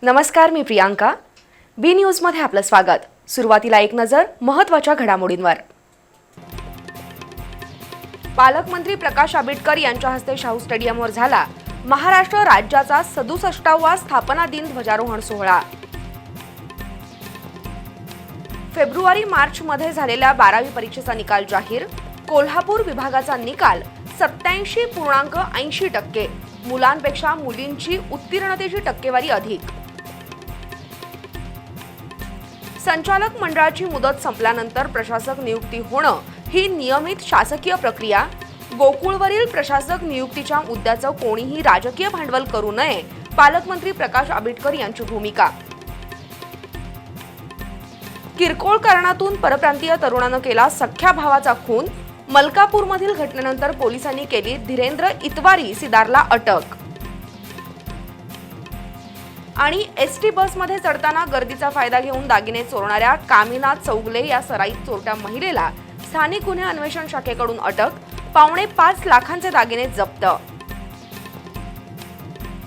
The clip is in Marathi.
नमस्कार, मी प्रियांका. बी न्यूजमध्ये आपलं स्वागत. सुरुवातीला एक नजर महत्त्वाच्या घडामोडींवर. पालकमंत्री प्रकाश आंबेडकर यांच्या हस्ते शाहू स्टेडियमवर झाला महाराष्ट्र राज्याचा 67वा स्थापना दिन ध्वजारोहण सोहळा. फेब्रुवारी-मार्च मध्ये झालेल्या 12वी परीक्षेचा निकाल जाहीर. कोल्हापूर विभागाचा निकाल 87.80%. मुलांपेक्षा मुलींची उत्तीर्णतेची टक्केवारी अधिक. संचालक मंडळाची मुदत संपल्यानंतर प्रशासक नियुक्ती होणं ही नियमित शासकीय प्रक्रिया. गोकुळवरील प्रशासक नियुक्तीच्या मुद्द्याचं कोणीही राजकीय भांडवल करू नये, पालकमंत्री प्रकाश आंबेडकर यांची भूमिका. किरकोळ कारणातून परप्रांतीय तरुणानं केला सख्ख्या भावाचा खून. मलकापूरमधील घटनेनंतर पोलिसांनी केली धीरेंद्र इतवारी सिदारला अटक. आणि एसटी बसमध्ये चढताना गर्दीचा फायदा घेऊन दागिने चोरणाऱ्या कामिनाथ चौगले या सराईत चोरट्या महिलेला स्थानिक गुन्हे अन्वेषण शाखेकडून अटक. 5.25 लाखांचे दागिने जप्त.